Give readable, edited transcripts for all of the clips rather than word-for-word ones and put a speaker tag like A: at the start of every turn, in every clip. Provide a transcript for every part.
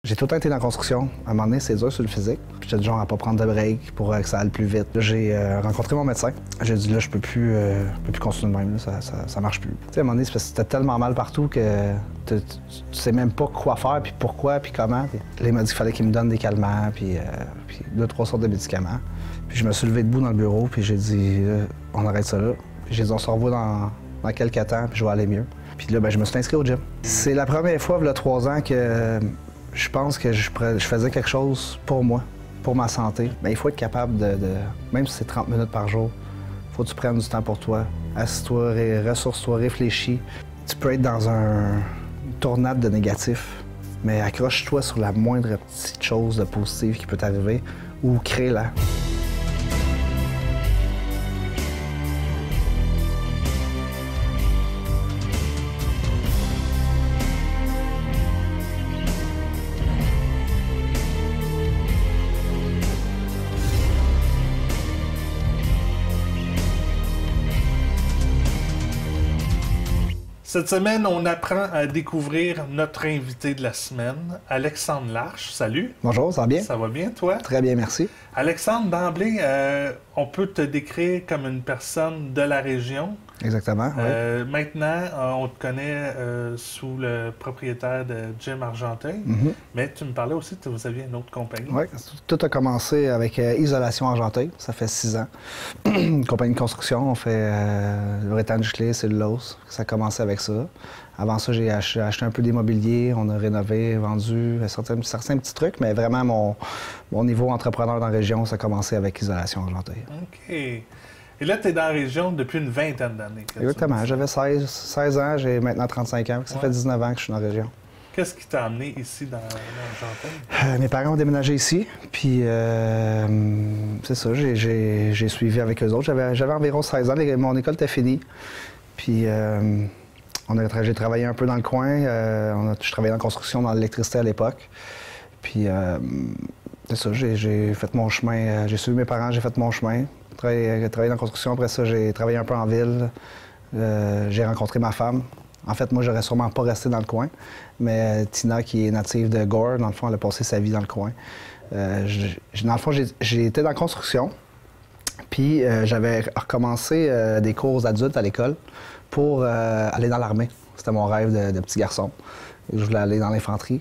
A: J'ai tout le temps été dans la construction. À un moment donné, c'est dur sur le physique. J'étais du genre à pas prendre de break pour que ça aille plus vite. Là, j'ai rencontré mon médecin. J'ai dit, là, je peux plus continuer de même. Là, ça marche plus. Tu sais, à un moment donné, c'est parce que c'était tellement mal partout que tu sais même pas quoi faire, puis pourquoi, puis comment. Puis là, il m'a dit qu'il fallait qu'il me donne des calmants, puis 2-3 sortes de médicaments. Puis je me suis levé debout dans le bureau, puis j'ai dit, on arrête ça là. Puis j'ai dit, on se revoit dans quelques temps, puis je vais aller mieux. Puis là, ben, je me suis inscrit au gym. C'est la première fois, il y a 3 ans, que je pense que je faisais quelque chose pour moi, pour ma santé. Bien, il faut être capable même si c'est 30 minutes par jour, il faut que tu prennes du temps pour toi. Assis-toi, ressource-toi, réfléchis. Tu peux être dans une tornade de négatif, mais accroche-toi sur la moindre petite chose de positive qui peut t'arriver ou crée-la.
B: Cette semaine, on apprend à découvrir notre invité de la semaine, Alexandre Larche. Salut.
A: Bonjour, ça va bien?
B: Ça va bien, toi?
A: Très bien, merci.
B: Alexandre, d'emblée, on peut te décrire comme une personne de la région.
A: Exactement, oui.
B: Maintenant, on te connaît sous le propriétaire de Gym Argenteuil, mais tu me parlais aussi que vous aviez une autre compagnie.
A: Oui, tout a commencé avec Isolation Argenteuil, ça fait 6 ans. Une compagnie de construction, on fait rétane giclée, cellulose, ça a commencé avec ça. Avant ça, j'ai acheté un peu d'immobilier, on a rénové, vendu certains petits trucs, mais vraiment mon niveau entrepreneur dans la région, ça a commencé avec Isolation Argenteuil.
B: OK. Et là, tu es dans la région depuis une vingtaine d'années.
A: Exactement. J'avais 16 ans, j'ai maintenant 35 ans. Ça fait 19 ans que je suis dans la région.
B: Qu'est-ce qui t'a amené ici dans Argenteuil?
A: Mes parents ont déménagé ici, puis c'est ça, j'ai suivi avec eux autres. J'avais environ 16 ans, mon école était finie. Puis j'ai travaillé un peu dans le coin. Je travaillais dans la construction, dans l'électricité à l'époque. Puis c'est ça, j'ai fait mon chemin. J'ai suivi mes parents, j'ai fait mon chemin. J'ai travaillé dans la construction. Après ça, j'ai travaillé un peu en ville. J'ai rencontré ma femme. En fait, moi, j'aurais sûrement pas resté dans le coin. Mais Tina, qui est native de Gore, dans le fond, elle a passé sa vie dans le coin. Dans le fond, j'ai été dans la construction. Puis j'avais recommencé des cours adultes à l'école pour aller dans l'armée. C'était mon rêve de petit garçon. Je voulais aller dans l'infanterie.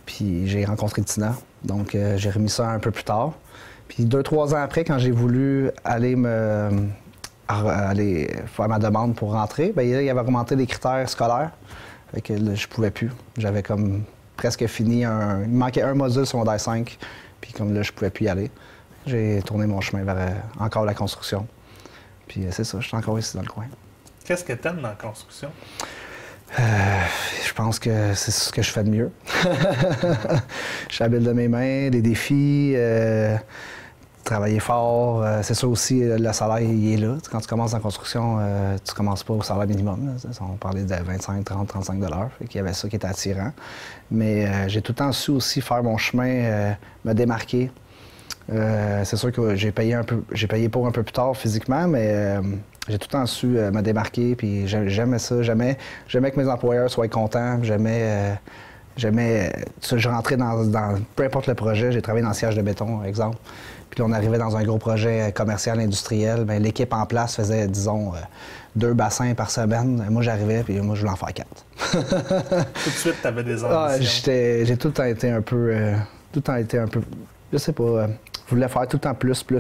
A: Puis j'ai rencontré Tina. Donc j'ai remis ça un peu plus tard. Puis 2-3 ans après, quand j'ai voulu aller faire ma demande pour rentrer, bien, il avait augmenté les critères scolaires. Fait que là, je pouvais plus. J'avais comme presque fini. Il me manquait un module sur mon secondaire 5. Puis comme là, je pouvais plus y aller. J'ai tourné mon chemin vers encore la construction. Puis c'est ça, je suis encore ici dans le coin.
B: Qu'est-ce que tu aimes dans la construction?
A: Je pense que c'est ce que je fais de mieux. Je suis habile de mes mains, des défis, travailler fort. C'est sûr aussi, le salaire, il est là. Quand tu commences en construction, tu commences pas au salaire minimum. Là. On parlait de 25, 30, 35 $. Fait qu'il y avait ça qui était attirant. Mais j'ai tout le temps su aussi faire mon chemin, me démarquer. C'est sûr que j'ai payé pour un peu plus tard physiquement, mais j'ai tout le temps su me démarquer, puis j'aimais ça. J'aimais que mes employeurs soient contents. Je rentrais dans peu importe le projet. J'ai travaillé dans le siège de béton, par exemple. Puis là, on arrivait dans un gros projet commercial, industriel. Bien, l'équipe en place faisait, disons, 2 bassins par semaine. Moi, j'arrivais, puis moi, je voulais en faire 4.
B: Tout de suite, tu avais des ambitions.
A: J'ai tout le temps été un peu... je sais pas... je voulais faire tout le temps plus. Puis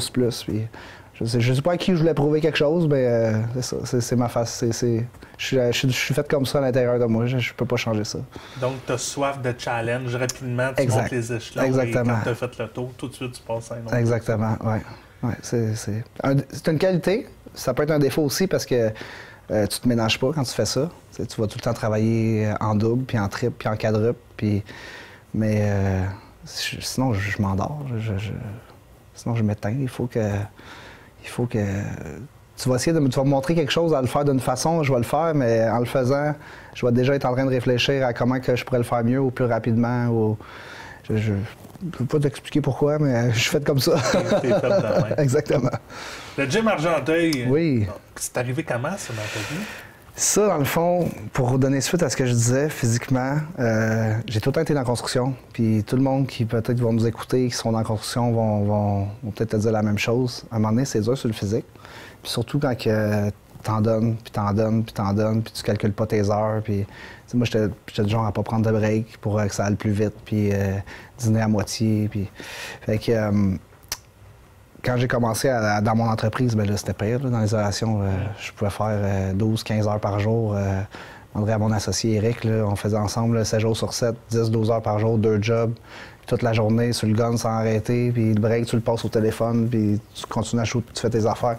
A: je sais pas à qui je voulais prouver quelque chose, mais c'est ça. C'est ma face. Je suis fait comme ça à l'intérieur de moi. Je peux pas changer ça.
B: Donc, tu as soif de challenge. Rapidement, tu montes les échelons.
A: Exactement.
B: Et quand tu as fait le tour, tout de suite, tu passes à un autre.
A: Exactement, oui. Ouais, c'est une qualité. Ça peut être un défaut aussi parce que tu te ménages pas quand tu fais ça. Tu vas tout le temps travailler en double, puis en triple, puis en quadruple. Mais sinon, je m'endors. Sinon, je m'éteins. Il faut que tu vas essayer tu vas me montrer quelque chose à le faire d'une façon, je vais le faire, mais en le faisant, je vais déjà être en train de réfléchir à comment que je pourrais le faire mieux ou plus rapidement. Je ne peux pas t'expliquer pourquoi, mais je suis fait comme ça.
B: T'es fait de même.
A: Exactement.
B: Le Gym Argenteuil,
A: oui.
B: C'est arrivé comment, ça, dans ta vie?
A: Ça, dans le fond, pour donner suite à ce que je disais, physiquement, j'ai tout le temps été dans la construction. Puis tout le monde qui peut-être vont nous écouter, qui sont dans la construction, vont peut-être te dire la même chose. À un moment donné, c'est dur sur le physique. Puis surtout quand t'en donnes, puis t'en donnes, puis t'en donnes, puis tu calcules pas tes heures. Puis moi, j'étais du genre à pas prendre de break pour que ça aille plus vite, puis dîner à moitié. Puis... Fait que... quand j'ai commencé dans mon entreprise, ben là, c'était pire. Là, dans les orations, je pouvais faire 12-15 heures par jour. André, mon associé Eric, là, on faisait ensemble là, 7 jours sur 7, 10-12 heures par jour, 2 jobs, toute la journée sur le gun sans arrêter. Puis le break, tu le passes au téléphone, puis tu continues à shoot, puis tu fais tes affaires.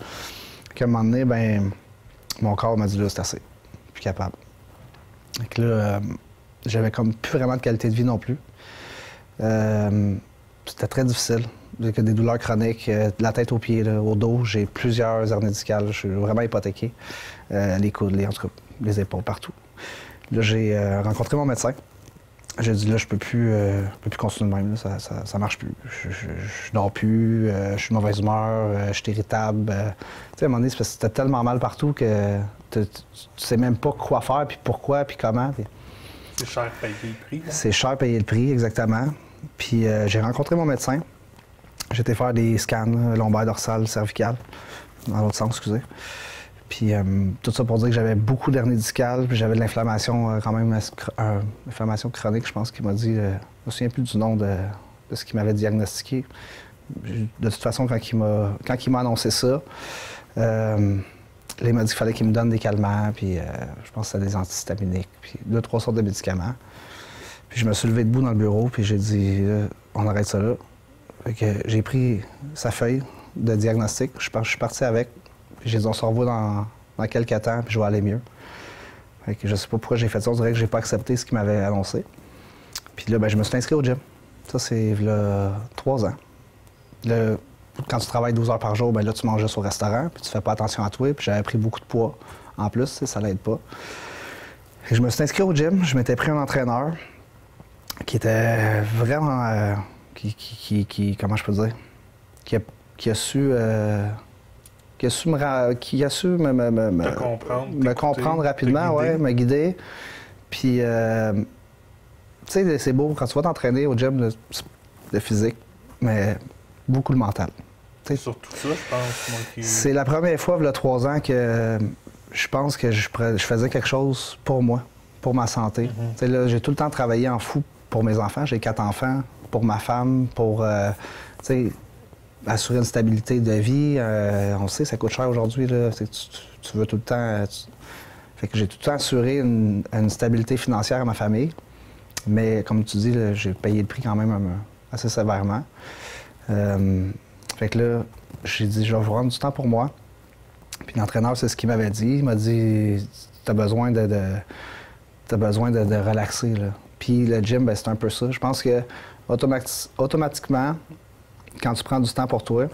A: Puis à un moment donné, ben, mon corps m'a dit là, c'est assez. Plus capable. Donc là, j'avais comme plus vraiment de qualité de vie non plus. C'était très difficile. J'ai des douleurs chroniques, de la tête aux pieds, là, au dos. J'ai plusieurs hernies discales. Je suis vraiment hypothéqué. Les coudes, en tout cas, les épaules, partout. Là, j'ai rencontré mon médecin. J'ai dit, là, je peux plus continuer de même. Là, ça marche plus. Je dors plus, je suis de mauvaise humeur, je suis irritable. Tu sais, à un moment donné, c'est parce que c'était tellement mal partout que tu sais même pas quoi faire, puis pourquoi, puis comment. Puis...
B: C'est cher payer le prix. Hein?
A: C'est cher payer le prix, exactement. Puis j'ai rencontré mon médecin. J'ai été faire des scans lombaire, dorsale, cervicale, dans l'autre sens, excusez. Puis tout ça pour dire que j'avais beaucoup d'hernie discale, puis j'avais de l'inflammation quand même, inflammation chronique, je pense qu'il m'a dit. Je me souviens plus du nom de ce qu'il m'avait diagnostiqué. De toute façon, quand il m'a annoncé ça, là, il m'a dit qu'il fallait qu'il me donne des calmants, puis je pense que c'était des antihistaminiques, puis 2-3 sortes de médicaments. Puis je me suis levé debout dans le bureau, puis j'ai dit, on arrête ça là. Fait que j'ai pris sa feuille de diagnostic, je suis parti avec. J'ai dit, on se revoit dans quelques temps, puis je vais aller mieux. Fait que je sais pas pourquoi j'ai fait ça, on dirait que j'ai pas accepté ce qu'il m'avait annoncé. Puis là, ben, je me suis inscrit au gym. Ça, c'est là 3 ans. Là, quand tu travailles 12 heures par jour, ben là, tu manges juste au restaurant, puis tu fais pas attention à toi, puis j'avais pris beaucoup de poids en plus, ça l'aide pas. Et je me suis inscrit au gym, je m'étais pris un entraîneur qui était vraiment... comment je peux dire, qui a su me comprendre rapidement, ouais, me guider. Puis, tu sais, c'est beau quand tu vas t'entraîner au gym de physique, mais beaucoup le mental.
B: C'est surtout ça, je pense. Moi,
A: C'est la première fois, il y a 3 ans, que je pense que je faisais quelque chose pour moi, pour ma santé. Tu sais, là, j'ai tout le temps travaillé en fou pour mes enfants. J'ai 4 enfants. Pour ma femme, pour assurer une stabilité de vie. On sait, ça coûte cher aujourd'hui. Tu veux tout le temps... Fait que j'ai tout le temps assuré une stabilité financière à ma famille. Mais comme tu dis, j'ai payé le prix quand même assez sévèrement. Fait que là, j'ai dit, je vais vous rendre du temps pour moi. Puis l'entraîneur, c'est ce qu'il m'avait dit. Il m'a dit, t'as besoin de relaxer, là. Puis le gym, ben, c'est un peu ça. Je pense que automatiquement, quand tu prends du temps pour toi,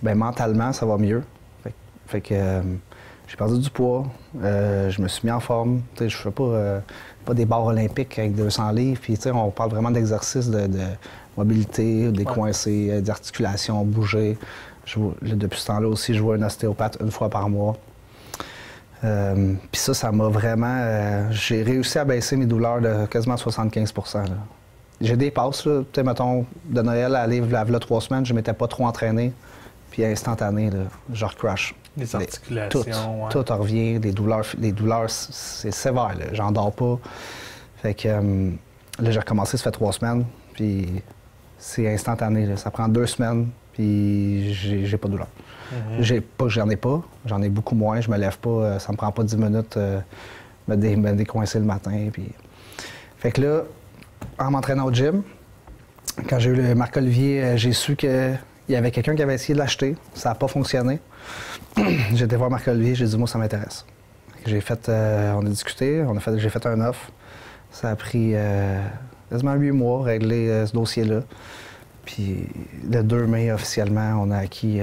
A: ben mentalement, ça va mieux. Fait que j'ai perdu du poids, je me suis mis en forme. T'sais, je fais pas des barres olympiques avec 200 livres. Puis on parle vraiment d'exercices de mobilité, des coincés, d'articulation, bouger. Depuis ce temps-là aussi, je vois un ostéopathe 1 fois par mois. Puis ça m'a vraiment... j'ai réussi à baisser mes douleurs de quasiment 75 %. J'ai des passes, là. Tu sais, mettons, de Noël à aller, là, 3 semaines, je m'étais pas trop entraîné. Puis instantané, là, je recrash.
B: Les articulations,
A: tout revient. Les douleurs, c'est sévère, là. J'en dors pas. Fait que là, j'ai recommencé, ça fait 3 semaines. Puis c'est instantané, là. Ça prend 2 semaines, puis j'ai pas de douleur. J'en ai pas. J'en ai beaucoup moins. Je me lève pas. Ça me prend pas 10 minutes me décoincer le matin. Puis... Fait que là, en m'entraînant au gym, quand j'ai eu le Marc-Olivier, j'ai su qu'il y avait quelqu'un qui avait essayé de l'acheter. Ça n'a pas fonctionné. J'ai été voir Marc-Olivier, j'ai dit, moi, ça m'intéresse. On a discuté, j'ai fait un offre. Ça a pris quasiment 8 mois régler ce dossier-là. Puis le 2 mai, officiellement, on a acquis,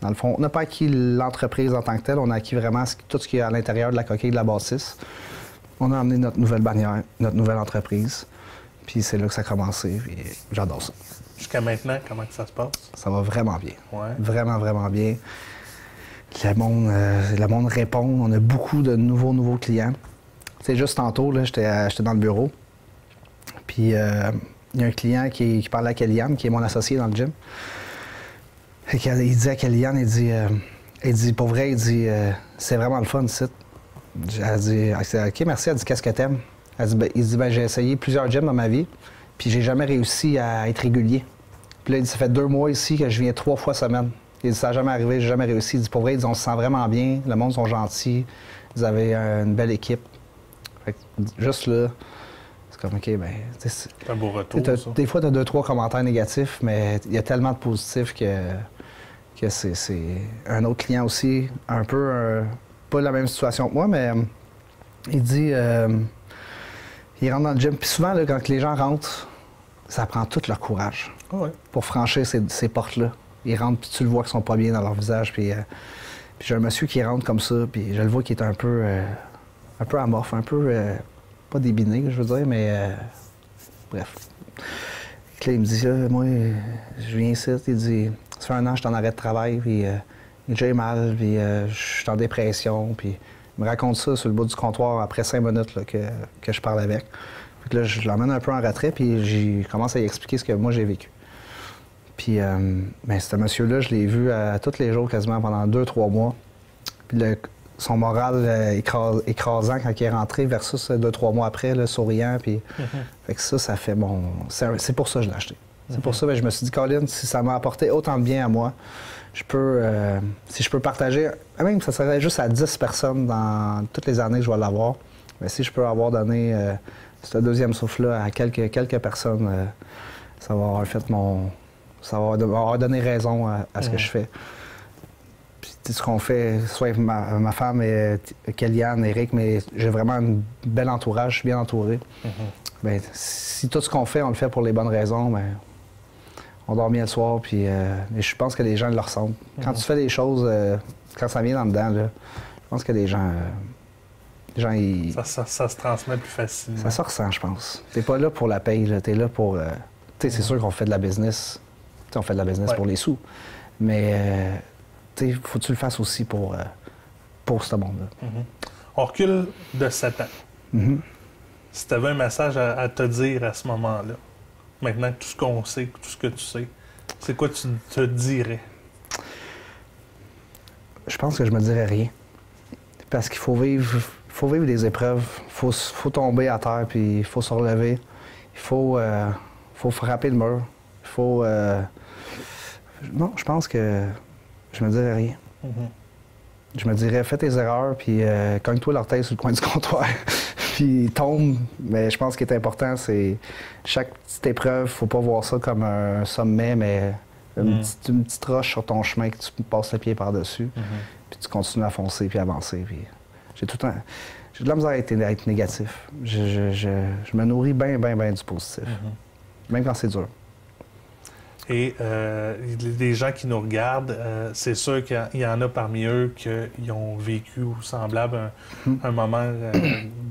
A: dans le fond, on n'a pas acquis l'entreprise en tant que telle, on a acquis vraiment tout ce qui est à l'intérieur de la coquille de la bâtisse. On a amené notre nouvelle bannière, notre nouvelle entreprise. Puis c'est là que ça a commencé, puis j'adore ça.
B: Jusqu'à maintenant, comment ça se passe?
A: Ça va vraiment bien.
B: Ouais.
A: Vraiment, vraiment bien. Le monde répond. On a beaucoup de nouveaux clients. C'est juste tantôt, j'étais dans le bureau. Puis, il y a un client qui parle à Kellyanne, qui est mon associé dans le gym. Et il dit à Kellyanne, il dit, pour vrai, c'est vraiment le fun, site. Elle dit, OK, merci. Elle dit, qu'est-ce que t'aimes? Il dit, j'ai essayé plusieurs gyms dans ma vie, puis j'ai jamais réussi à être régulier. Puis là, il dit, ça fait 2 mois ici que je viens 3 fois semaine. Il dit, ça n'a jamais arrivé, j'ai jamais réussi. Il dit, pour vrai, on se sent vraiment bien, le monde sont gentils, vous avez une belle équipe. Fait que, juste là, c'est comme, OK, ben...
B: C'est un beau retour, ça.
A: Des fois, tu as 2-3 commentaires négatifs, mais il y a tellement de positifs que c'est un autre client aussi, un peu, pas la même situation que moi, mais il dit, il rentre dans le gym. Puis souvent, là, quand les gens rentrent, ça prend tout leur courage pour franchir ces portes-là. Ils rentrent, puis tu le vois qu'ils sont pas bien dans leur visage. Puis j'ai un monsieur qui rentre comme ça, puis je le vois qui est un peu amorphe, un peu, pas débiné, je veux dire, mais bref. Puis là, il me dit, moi, je viens ici, il dit, ça fait 1 an que je suis en arrêt de travail, puis j'ai mal, puis je suis en dépression, puis il me raconte ça sur le bout du comptoir après 5 minutes là, que je parle avec. Puis là, je l'emmène un peu en retrait, puis je commence à lui expliquer ce que moi j'ai vécu. Puis, ben, ce monsieur-là, je l'ai vu tous les jours quasiment pendant 2-3 mois. Puis son moral écrasant quand il est rentré versus 2-3 mois après, là, souriant. Puis, fait que ça fait bon. C'est pour ça que je l'ai acheté. C'est pour ça que je me suis dit, Colin, si ça m'a apporté autant de bien à moi, si je peux partager, même ça serait juste à 10 personnes dans toutes les années que je vais l'avoir, mais si je peux avoir donné ce deuxième souffle-là à quelques personnes, ça va avoir fait ça va avoir donné raison à ce que je fais. Puis ce qu'on fait, soit ma femme et Kellyanne, Eric, mais j'ai vraiment un bel entourage, je suis bien entouré. Bien, si tout ce qu'on fait, on le fait pour les bonnes raisons, bien, on dort bien le soir, puis je pense que les gens le ressentent. Quand tu fais des choses, quand ça vient dans dedans, là, je pense que les gens ils...
B: ça se transmet plus facilement.
A: Ça se ressent, je pense. T'es pas là pour la paye, t'es là pour... Tu sais, c'est sûr qu'on fait de la business. T'sais, on fait de la business pour les sous. Mais, tu sais, faut que tu le fasses aussi pour ce monde-là.
B: On recule de 7 ans. Si tu avais un message à te dire à ce moment-là, maintenant tout ce qu'on sait, tout ce que tu sais, c'est quoi tu te dirais?
A: Je pense que je me dirais rien. Parce qu'il faut vivre des épreuves. Il faut tomber à terre, puis il faut se relever. Il faut frapper le mur. Il faut... Non, je pense que je me dirais rien. Je me dirais, fais tes erreurs, puis cogne-toi l'orteil sur le coin du comptoir, puis tombe. Mais je pense que ce qui est important, c'est chaque petite épreuve, faut pas voir ça comme un sommet, mais une petite roche sur ton chemin que tu passes le pied par-dessus, puis tu continues à foncer, puis avancer. Puis j'ai de la misère à être négatif. Je me nourris bien du positif, même quand c'est dur.
B: Et les gens qui nous regardent, c'est sûr qu'il y en a parmi eux qui ont vécu ou semblable un moment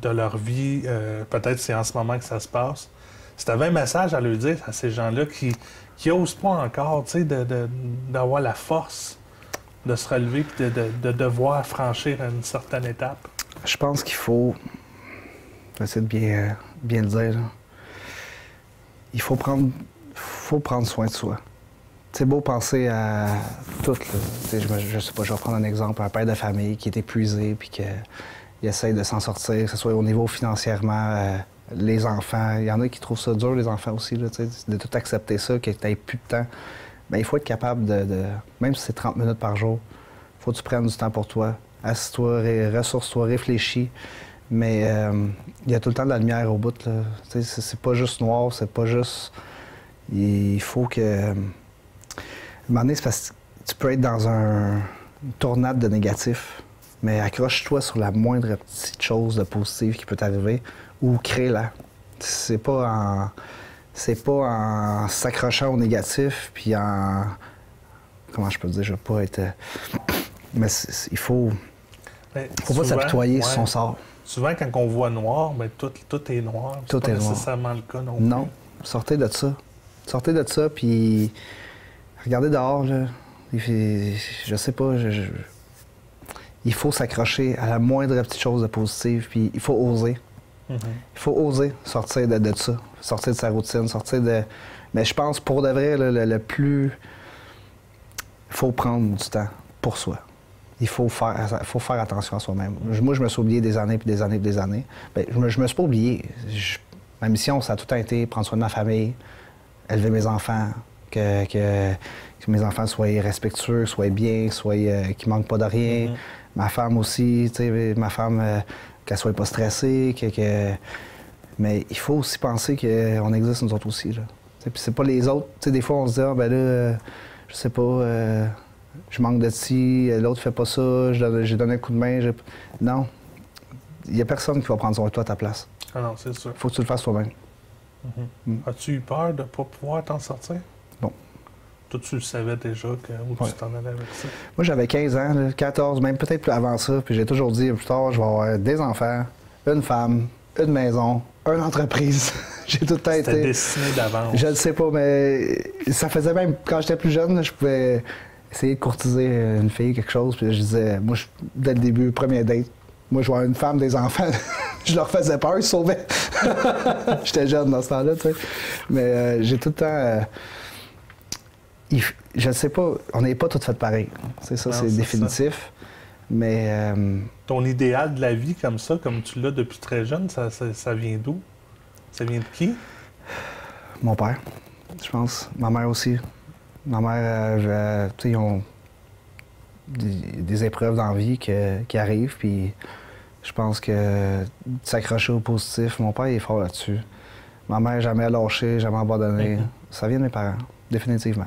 B: de leur vie. Peut-être c'est en ce moment que ça se passe. Si tu avais un message à leur dire à ces gens-là qui n'osent pas encore, tu sais, d'avoir la force de se relever et de devoir franchir une certaine étape?
A: Je pense qu'il faut... J'essaie de bien le dire. Là. Il faut prendre soin de soi. C'est beau penser à tout. Je sais pas, je vais prendre un exemple. Un père de famille qui est épuisé puis qu'il essaie de s'en sortir, que ce soit au niveau financièrement, les enfants. Il y en a qui trouvent ça dur, les enfants aussi, là, de tout accepter ça, que tu n'aies plus de temps. Bien, il faut être capable même si c'est 30 minutes par jour, il faut que tu prennes du temps pour toi. Assis-toi, ressource-toi, réfléchis. Mais il y a tout le temps de la lumière au bout. C'est pas juste noir, c'est pas juste... Il faut que... À un moment donné, c'est parce que tu peux être dans une tornade de négatif, mais accroche-toi sur la moindre petite chose de positive qui peut t'arriver ou crée-la. C'est pas en s'accrochant au négatif, puis en... Comment je peux dire? Je veux pas être... Mais il faut... Faut pas s'apitoyer sur son sort.
B: Souvent, quand on voit noir, bien, tout est noir.
A: Tout est noir.
B: Nécessairement le cas non plus.
A: Non. Sortez de ça. Sortez de ça, puis regardez dehors, là. Je sais pas, il faut s'accrocher à la moindre petite chose de positive, puis il faut oser. Il faut oser sortir de ça, sortir de sa routine, sortir de... Mais je pense, pour de vrai, le plus... Il faut prendre du temps pour soi. Il faut faire attention à soi-même. Moi, je me suis oublié des années, puis des années, puis des années. Bien, je me suis pas oublié. Ma mission, ça a tout le temps été prendre soin de ma famille, élever mes enfants, que mes enfants soient respectueux, soient bien, qu'ils manquent pas de rien. Ma femme aussi, tu sais, ma femme, qu'elle soit pas stressée, Mais il faut aussi penser qu'on existe nous autres aussi, là. Puis c'est pas les autres. Tu sais, des fois, on se dit, ah, ben là, je sais pas, je manque de ci, l'autre fait pas ça, j'ai donné un coup de main. Non. Il y a personne qui va prendre soin de toi à ta place.
B: Ah non, c'est sûr.
A: Faut que tu le fasses toi-même.
B: As-tu eu peur de ne pas pouvoir t'en sortir?
A: Non.
B: Toi, tu le savais déjà où tu t'en allais avec ça?
A: Moi, j'avais 15 ans, là, 14, même peut-être plus avant ça. Puis j'ai toujours dit, plus tard, je vais avoir des enfants, une femme, une maison, une entreprise. J'ai tout le temps été...
B: C'était dessiné d'avance.
A: Je ne sais pas, mais ça faisait même... Quand j'étais plus jeune, là, je pouvais essayer de courtiser une fille, quelque chose. Puis là, je disais, moi, dès le début, premier date, moi, je vois une femme, des enfants. Je leur faisais peur, ils se sauvaient. J'étais jeune dans ce temps-là, tu sais. Mais j'ai tout le temps... je ne sais pas, on n'est pas toutes faites pareil. C'est ça, c'est définitif. Ça. Mais...
B: Ton idéal de la vie comme ça, comme tu l'as depuis très jeune, ça vient d'où? Ça vient de qui?
A: Mon père, je pense. Ma mère aussi. Ma mère, tu sais, ils ont des épreuves dans la vie qui arrivent, puis je pense que s'accrocher au positif, mon père il est fort là-dessus. Ma mère, jamais lâché, jamais abandonné. Ça vient de mes parents, définitivement.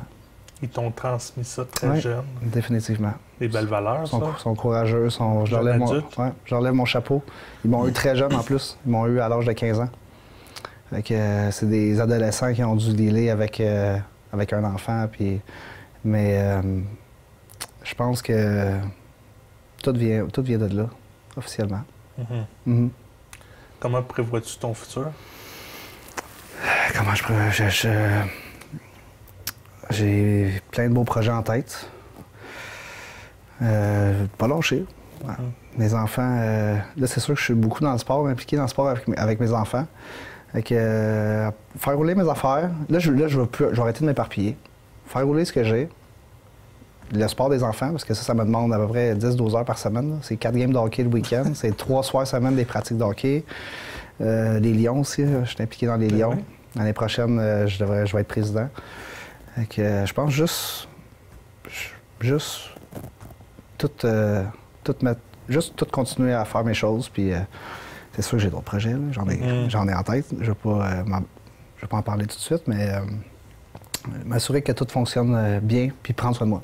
B: Ils t'ont transmis ça très jeune?
A: Définitivement.
B: Des belles valeurs, ça?
A: Ils sont courageux, je leur lève mon chapeau. Ils m'ont eu très jeune en plus. Ils m'ont eu à l'âge de 15 ans. C'est des adolescents qui ont dû dealer avec un enfant. Mais je pense que tout vient de là, officiellement.
B: Comment prévois-tu ton futur?
A: Comment je prévois? J'ai plein de beaux projets en tête. Pas lâcher. Mes enfants, là, c'est sûr que je suis beaucoup dans le sport, impliqué dans le sport avec mes enfants. Faire rouler mes affaires. Là, je vais arrêter de m'éparpiller. Faire rouler ce que j'ai. Le sport des enfants, parce que ça me demande à peu près 10-12 heures par semaine. C'est 4 games de hockey le week-end. C'est 3 soirs semaine des pratiques de hockey. Les Lions aussi, je suis impliqué dans les Lions. L'année prochaine, je vais être président. Je pense juste tout continuer à faire mes choses. Puis c'est sûr que j'ai d'autres projets. J'en ai en tête. Je ne vais pas en parler tout de suite, mais m'assurer que tout fonctionne bien, puis prendre soin de moi.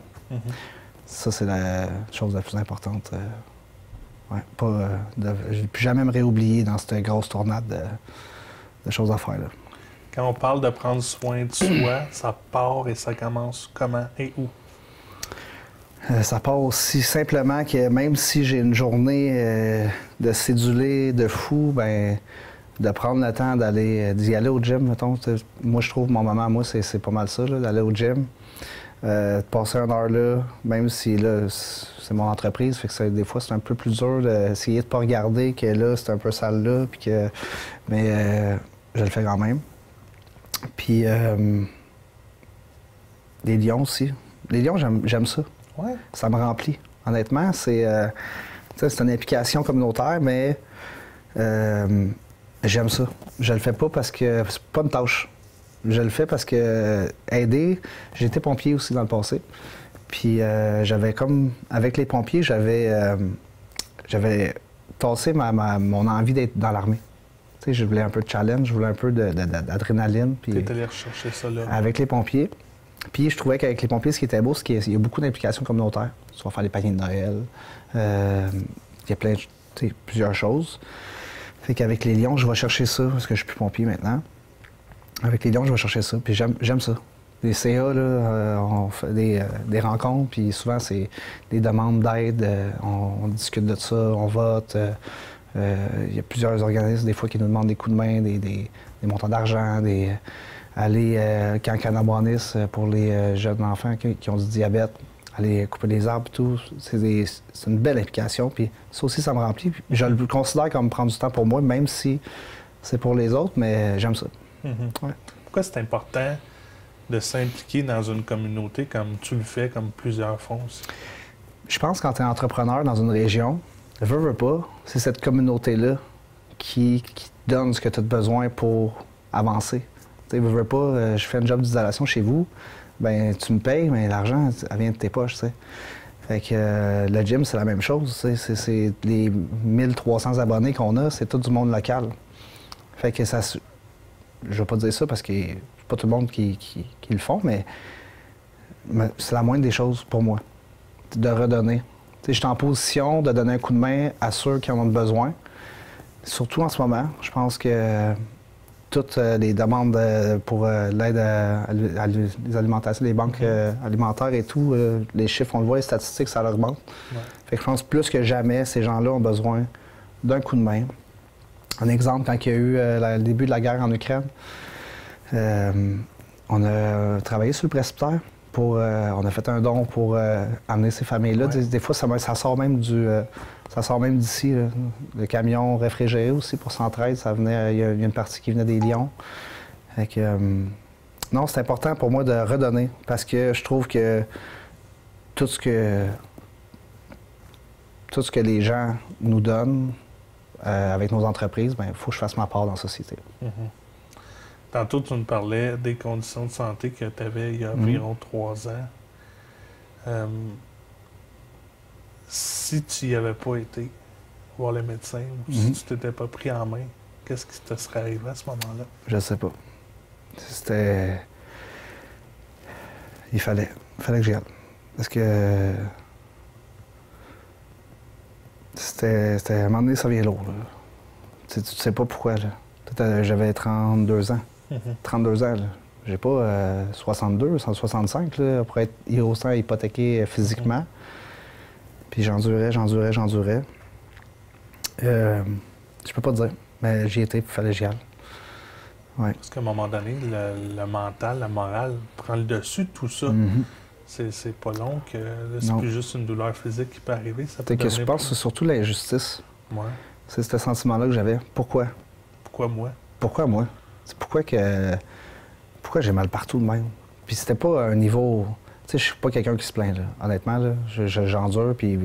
A: Ça, c'est la chose la plus importante. Je ne vais plus jamais me réoublier dans cette grosse tornade de choses à faire. Là.
B: Quand on parle de prendre soin de soi, ça part et ça commence comment et où?
A: Ça part aussi simplement que même si j'ai une journée de cédulé, de fou, ben de prendre le temps d'y aller au gym, mettons. Moi, je trouve, mon moment à moi, c'est pas mal ça, d'aller au gym. De passer 1 heure là, même si là, c'est mon entreprise, fait que des fois, c'est un peu plus dur d'essayer de pas regarder que là, c'est un peu sale là, mais je le fais quand même. Puis, les lions aussi. Les lions, j'aime ça.
B: Ouais.
A: Ça me remplit. Honnêtement, c'est une implication communautaire, mais j'aime ça. Je le fais pas parce que c'est pas une tâche. Je le fais parce que aider, j'ai été pompier aussi dans le passé. Puis j'avais comme, avec les pompiers, j'avais tassé mon envie d'être dans l'armée. Tu sais, je voulais un peu de challenge, je voulais un peu d'adrénaline.
B: Tu es allé rechercher ça là.
A: Avec les pompiers. Puis je trouvais qu'avec les pompiers, ce qui était beau, c'est qu'il y a beaucoup d'implications communautaires. Soit faire des paniers de Noël, il y a plusieurs choses. Fait qu'avec les Lions, je vais chercher ça, parce que je suis plus pompier maintenant. Avec les Lions, je vais chercher ça, puis j'aime ça. Les CA, là, on fait des rencontres, puis souvent, c'est des demandes d'aide, on discute de ça, on vote. Il y a plusieurs organismes, des fois, qui nous demandent des coups de main, des montants d'argent, aller quand Canabonis pour les jeunes enfants qui ont du diabète, aller couper des arbres et tout. C'est une belle implication. Puis ça aussi, ça me remplit. Puis je le considère comme prendre du temps pour moi, même si c'est pour les autres, mais j'aime ça. Ouais.
B: Pourquoi c'est important de s'impliquer dans une communauté comme tu le fais, comme plusieurs font aussi?
A: Je pense que quand tu es entrepreneur dans une région, veux pas, c'est cette communauté-là qui te donne ce que tu as besoin pour avancer. Tu sais, veux pas, je fais un job d'isolation chez vous, ben tu me payes, mais l'argent, elle vient de tes poches, tu sais. Fait que le gym, c'est la même chose. C'est les 1300 abonnés qu'on a, c'est tout du monde local. Fait que ça... Je vais pas dire ça parce que c'est pas tout le monde qui le font, mais c'est la moindre des choses pour moi, de redonner. Je suis en position de donner un coup de main à ceux qui en ont besoin. Surtout en ce moment, je pense que toutes les demandes pour l'aide à les alimentations, les banques alimentaires et tout, les chiffres, on le voit, les statistiques, ça leur augmente. Ouais. Fait que je pense plus que jamais, ces gens-là ont besoin d'un coup de main. Un exemple, quand il y a eu le début de la guerre en Ukraine, on a travaillé sur le presbytère. On a fait un don pour amener ces familles-là. Ouais. Des fois, ça sort même d'ici. Le camion réfrigéré aussi pour 113, ça venait, il y a une partie qui venait des Lions. Fait que, non, c'est important pour moi de redonner parce que je trouve que tout ce que les gens nous donnent avec nos entreprises, il faut que je fasse ma part dans la société.
B: Tantôt, tu nous parlais des conditions de santé que tu avais il y a environ 3 ans. Si tu n'y avais pas été voir le médecin ou si tu t'étais pas pris en main, qu'est-ce qui te serait arrivé à ce moment-là?
A: Je sais pas. C'était... Il fallait que j'y aille. Parce que... C'était... À un moment donné, ça vient lourd. Tu sais pas pourquoi, là. J'avais 32 ans. 32 ans, là. J'ai pas 62, 165, là, pour être autant hypothéqué physiquement. Puis j'endurais. Je peux pas te dire, mais j'y étais, puis il fallait que j'y aille. Ouais.
B: Parce qu'à un moment donné, le mental, la morale prend le dessus de tout ça. C'est pas long que c'est plus juste une douleur physique qui peut arriver. Ça peut
A: que je pense que c'est surtout l'injustice.
B: Ouais.
A: C'est ce sentiment-là que j'avais. Pourquoi?
B: Pourquoi moi?
A: Pourquoi moi? C'est pourquoi j'ai mal partout de même. Puis c'était pas un niveau... Tu sais, je suis pas quelqu'un qui se plaint, là. Honnêtement, là. J'endure, puis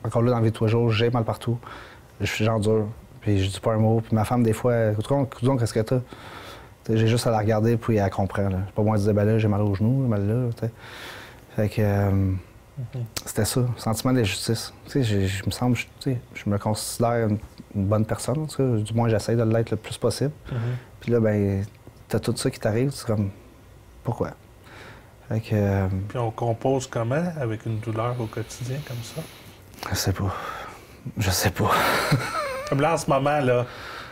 A: encore là, dans la vie de tous les jours, j'ai mal partout. J'endure, puis je dis pas un mot. Puis ma femme, des fois, coudonc, qu'est-ce que t'as? J'ai juste à la regarder, puis elle comprend, là. C'est pas moi qui disais, ben là, j'ai mal au genou, mal là, t'sais. Fait que... c'était ça, le sentiment d'injustice. Tu sais, je me semble, je me considère une bonne personne, tu sais. Du moins, j'essaie de l'être le plus possible. Puis là, ben, t'as tout ça qui t'arrive, c'est comme, pourquoi? Fait que...
B: Puis on compose comment avec une douleur au quotidien comme ça?
A: Je sais pas.
B: Comme là, en ce moment, là,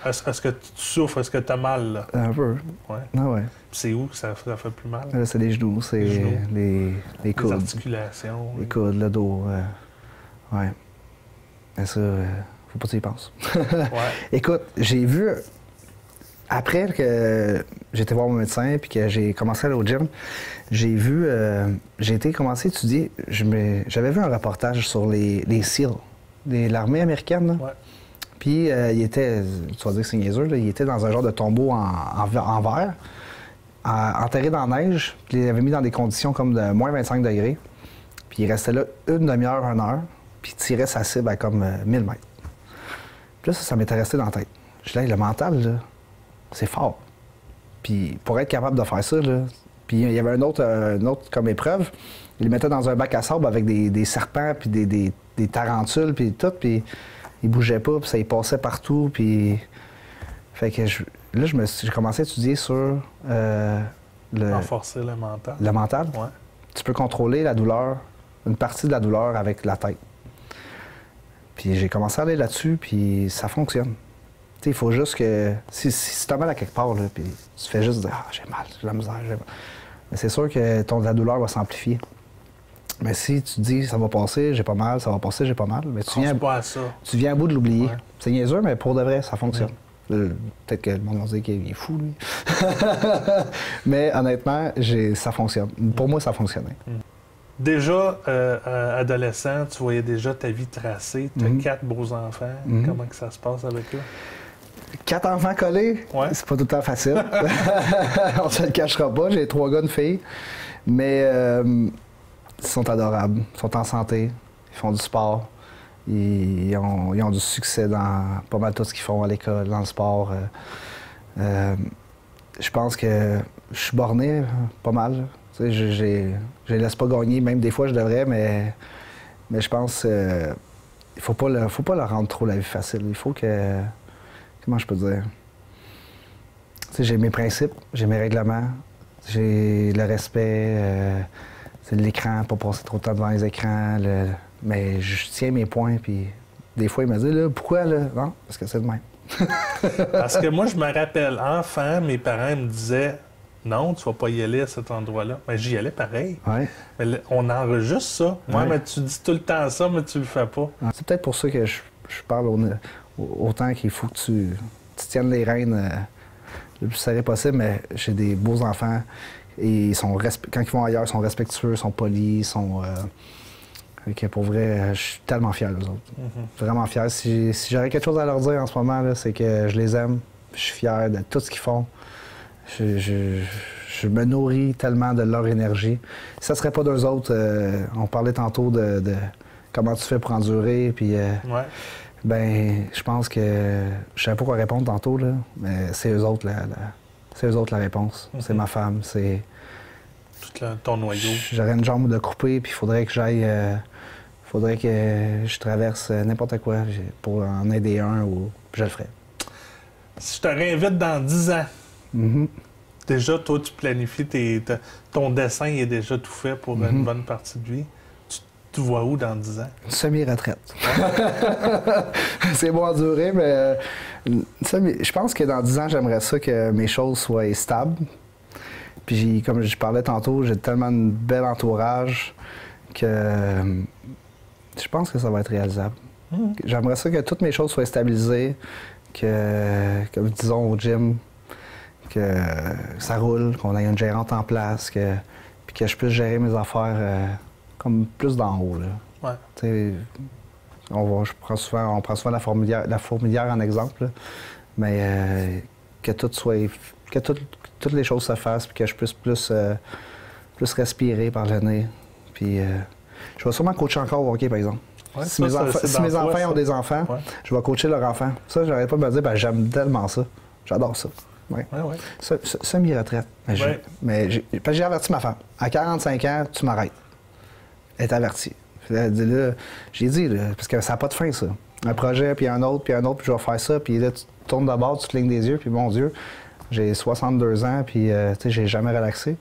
B: est-ce que tu souffres? Est-ce que tu as mal, là?
A: Un peu.
B: Ouais.
A: Ah ouais.
B: Puis c'est où que ça fait plus mal?
A: Là, c'est les genoux, c'est les coudes.
B: Les articulations.
A: Les coudes, le dos. Ouais. Mais ça, faut pas que tu y penses.
B: Ouais.
A: Écoute, j'ai vu... Après que j'ai été voir mon médecin puis que j'ai commencé à aller au gym, j'ai vu... j'ai été commencé à étudier... J'avais vu un reportage sur les SEAL, l'armée américaine, là.
B: Ouais.
A: Puis il était... Tu vas dire que c'est niaiseux, là, il était dans un genre de tombeau en verre, enterré dans la neige, puis il l'avait mis dans des conditions comme de moins 25 degrés. Puis il restait là une demi-heure, 1 heure, puis il tirait sa cible à comme 1000 mètres. Puis là, ça m'était resté dans la tête. Je disais, le mental, là, c'est fort. Puis pour être capable de faire ça, là, puis il y avait un autre comme épreuve, il le mettait dans un bac à sable avec des serpents, puis des tarentules, puis tout, puis il bougeait pas, puis ça y passait partout, puis... Fait que là, j'ai commencé à étudier sur
B: renforcer le mental.
A: Le mental?
B: Ouais.
A: Tu peux contrôler la douleur, une partie de la douleur avec la tête. Puis j'ai commencé à aller là-dessus, puis ça fonctionne. Tu sais, il faut juste que... Si tu as mal à quelque part, là, puis tu fais juste dire « Ah, j'ai mal, j'ai la misère, j'ai mal », mais c'est sûr que la douleur va s'amplifier. Mais si tu te dis « Ça va passer, j'ai pas mal, ça va passer, j'ai pas mal », mais tu viens à bout de l'oublier. Ouais. C'est niaiseux, mais pour de vrai, ça fonctionne. Peut-être que le monde va dire qu'il est fou, lui. Mais honnêtement, ça fonctionne. Pour moi, ça fonctionnait.
B: Déjà, adolescent, tu voyais déjà ta vie tracée. Tu as 4 beaux enfants. Comment que ça se passe avec eux?
A: 4 enfants collés, c'est pas tout le temps facile. On se le cachera pas. J'ai 3 gars, une fille. Mais ils sont adorables. Ils sont en santé. Ils font du sport. Ils ont du succès dans pas mal tout ce qu'ils font à l'école, dans le sport. Je pense que je suis borné pas mal. Je les laisse pas gagner, même des fois je devrais, mais je pense il faut pas leur rendre trop la vie facile. Il faut que... Comment je peux dire? J'ai mes principes, j'ai mes règlements, j'ai le respect, c'est l'écran, pas passer trop de temps devant les écrans, mais je tiens mes points, puis des fois, il me dit, là, pourquoi, là? Non, parce que c'est le même.
B: Parce que moi, je me rappelle, enfant, mes parents me disaient, non, tu vas pas y aller à cet endroit-là. Mais j'y allais pareil.
A: Ouais.
B: Mais on enregistre ça. Moi, mais tu dis tout le temps ça, mais tu le fais pas.
A: C'est peut-être pour ça que je parle autant qu'il faut que tu tiennes les rênes le plus serré possible, mais j'ai des beaux enfants et quand ils vont ailleurs, ils sont respectueux, ils sont polis, ils sont... pour vrai, je suis tellement fier d'eux autres. Vraiment fier. Si j'aurais quelque chose à leur dire en ce moment, c'est que je les aime, je suis fier de tout ce qu'ils font. Je me nourris tellement de leur énergie. Si ça serait pas d'eux autres, on parlait tantôt de comment tu fais pour endurer, puis ben, je pense que je savais pas quoi répondre tantôt, là, mais c'est eux autres la réponse. C'est ma femme, c'est...
B: Tout ton noyau.
A: J'aurais une jambe de couper, puis il faudrait que j'aille... faudrait que je traverse n'importe quoi pour en aider un, ou je le ferais.
B: Si je te réinvite dans 10 ans, déjà, toi, tu planifies ton dessin est déjà tout fait pour une bonne partie de vie. Tu vois où dans 10 ans?
A: Semi-retraite. C'est bon à durer, mais je pense que dans 10 ans, j'aimerais ça que mes choses soient stables. Puis, comme je parlais tantôt, j'ai tellement un bel entourage que je pense que ça va être réalisable. J'aimerais ça que toutes mes choses soient stabilisées, que, comme disons au gym, que ça roule, qu'on ait une gérante en place, puis que je puisse gérer mes affaires comme plus d'en haut. Là. On prend souvent la fourmilière en exemple, là, mais que tout soit... que toutes les choses se fassent, puis que je puisse plus respirer par le nez. Puis je vais sûrement coacher encore au hockey, par exemple.
B: Ouais,
A: si mes enfants ont des enfants, je vais coacher leurs enfants. Ça, j'arrête pas de me dire, ben, j'aime tellement ça. J'adore ça. Ouais. Semi-retraite. Mais j'ai averti ma femme. À 45 ans, tu m'arrêtes. Elle est avertie. Là, j'ai dit, là, parce que ça n'a pas de fin, ça. Un projet, puis un autre, puis je vais faire ça, puis là, tu tournes de bord, tu clignes des yeux, puis mon Dieu, j'ai 62 ans, puis tu sais, j'ai jamais relaxé.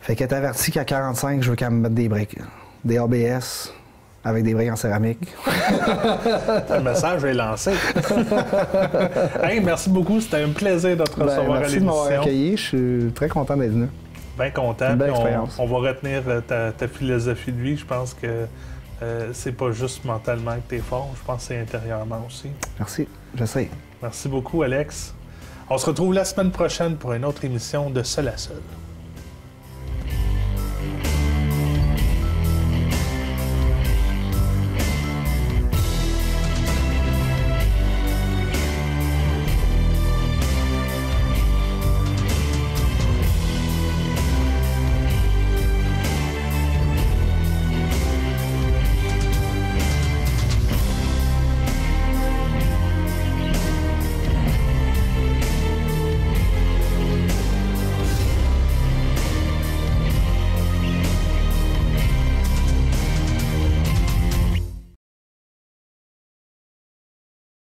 A: Fait qu'elle est avertie qu'à 45, je veux qu'elle me mette des briques. Des ABS, avec des briques en céramique.
B: Le message est lancé. Hey, merci beaucoup, c'était un plaisir de te recevoir à l'émission.
A: Merci de m'avoir accueilli, je suis très content d'être venu.
B: Bien content.
A: Une belle expérience.
B: On va retenir ta philosophie de vie. Je pense que c'est pas juste mentalement que tu es fort, je pense que c'est intérieurement aussi.
A: Merci, j'essaie.
B: Merci beaucoup, Alex. On se retrouve la semaine prochaine pour une autre émission de Seul à Seul.